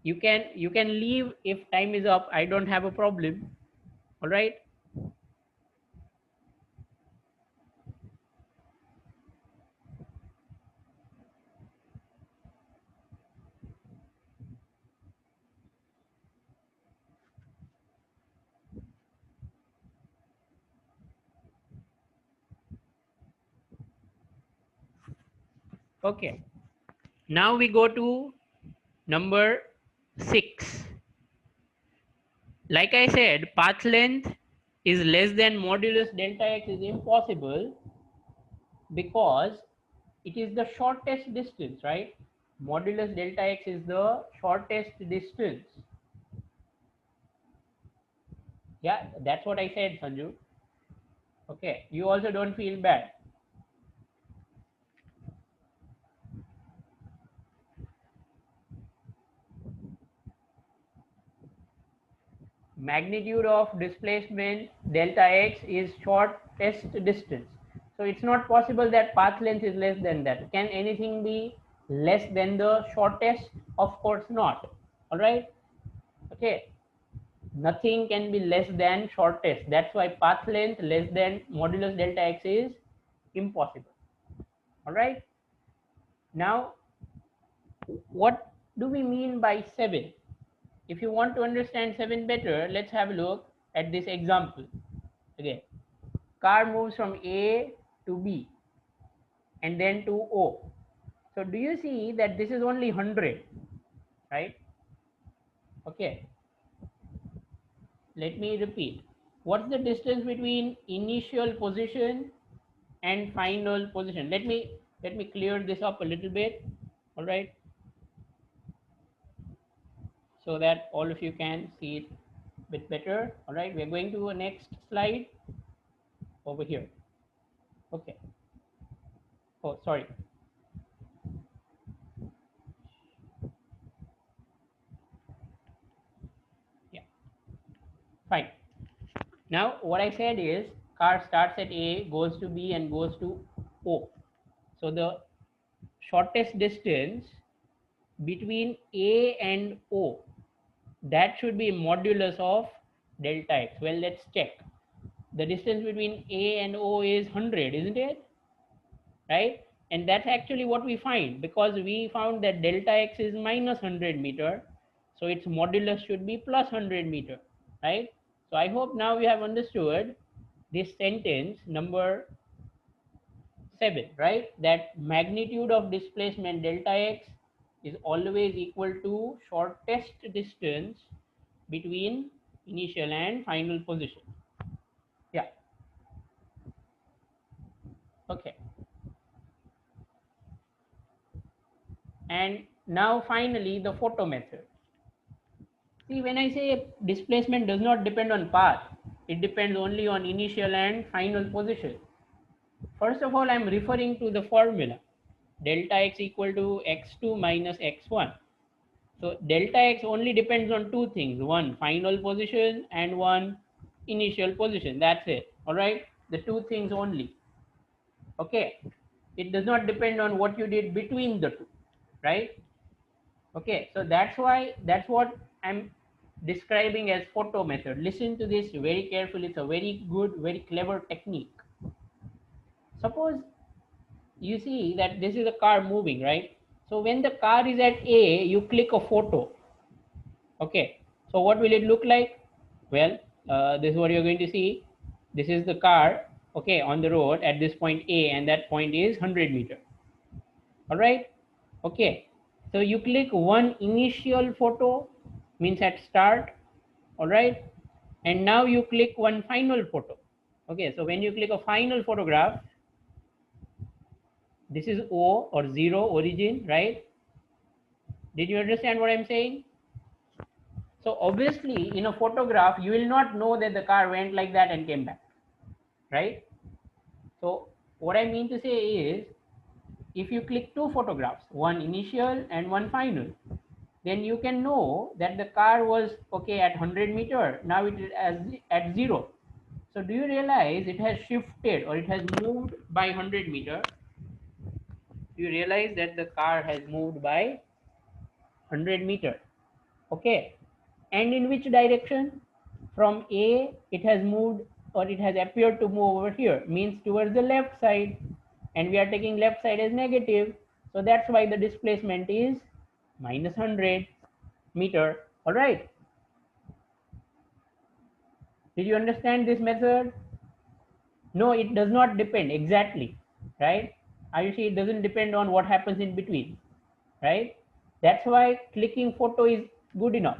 You can leave if time is up. I don't have a problem. All right. Okay. Now we go to number 6. Like I said, path length is less than modulus delta x is impossible because it is the shortest distance, right? Modulus delta x is the shortest distance. Yeah, that's what I said, Sanju. Okay, you also don't feel bad. Magnitude of displacement delta x is shortest distance. So it's not possible that path length is less than that. Can anything be less than the shortest? Of course not. All right. Okay. Nothing can be less than shortest. That's why path length less than modulus delta x is impossible. All right. Now, what do we mean by 7? If you want to understand 7 better, let's have a look at this example. Again, car moves from A to B and then to O. So do you see that this is only 100, right? Okay, let me repeat. What's the distance between initial position and final position? Let me clear this up a little bit. All right, so that all of you can see it a bit better. All right, we're going to a next slide over here. Okay. Oh, sorry. Yeah, fine. Now what I said is car starts at A, goes to B and goes to O. So the shortest distance between A and O, that should be modulus of delta x. Well, let's check. The distance between A and O is 100, isn't it? Right? And that's actually what we find because we found that delta x is minus 100 meter. So its modulus should be plus 100 meter, right? So I hope now you have understood this sentence number 7, right? That magnitude of displacement delta x is always equal to shortest distance between initial and final position. Yeah. Okay. And now finally the photo method. See, when I say displacement does not depend on path, it depends only on initial and final position. First of all, I'm referring to the formula delta x equal to x2 minus x1. So delta x only depends on two things, one final position and one initial position. That's it. All right. The two things only. Okay. It does not depend on what you did between the two. Right. Okay. So that's what I'm describing as photo method. Listen to this very carefully. It's a very good, very clever technique. Suppose you see that this is a car moving, right? So when the car is at A, you click a photo. Okay, so what will it look like? Well, this is what you're going to see. This is the car, okay, on the road at this point A, and that point is 100 meter. All right, okay. So you click one initial photo, means at start, all right, and now you click one final photo. Okay, so when you click a final photograph, this is O or zero origin, right? Did you understand what I'm saying? So obviously in a photograph, you will not know that the car went like that and came back, right? So what I mean to say is, if you click two photographs, one initial and one final, then you can know that the car was okay at 100 meter. Now it is at 0. So do you realize it has shifted or it has moved by 100 meter? Do you realize that the car has moved by 100 meter? Okay. And in which direction? From A, it has moved or it has appeared to move over here, means towards the left side. And we are taking left side as negative. So that's why the displacement is minus 100 meter. All right. Did you understand this method? No, it does not depend exactly, right? You see, it doesn't depend on what happens in between, right? That's why clicking photo is good enough.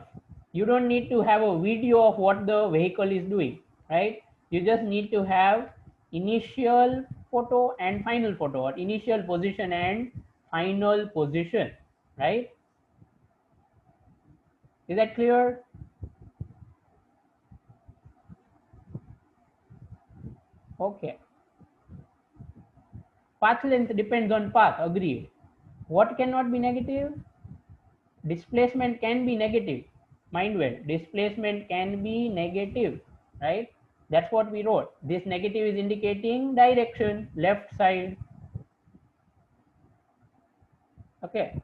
You don't need to have a video of what the vehicle is doing, right? You just need to have initial photo and final photo, or initial position and final position, right? Is that clear? Okay. Path length depends on path, agreed. What cannot be negative? Displacement can be negative. Mind well, displacement can be negative, right? That's what we wrote. This negative is indicating direction, left side. Okay.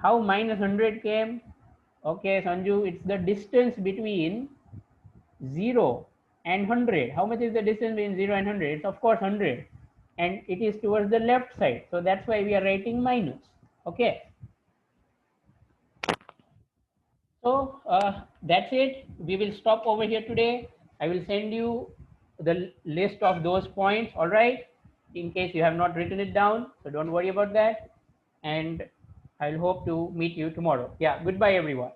How minus 100 came? Okay, Sanju, it's the distance between 0 and 100. How much is the distance between 0 and 100? It's of course 100. And it is towards the left side. So that's why we are writing minus. Okay. So that's it. We will stop over here today. I will send you the list of those points, all right, in case you have not written it down. So don't worry about that. And I'll hope to meet you tomorrow. Yeah, goodbye, everyone.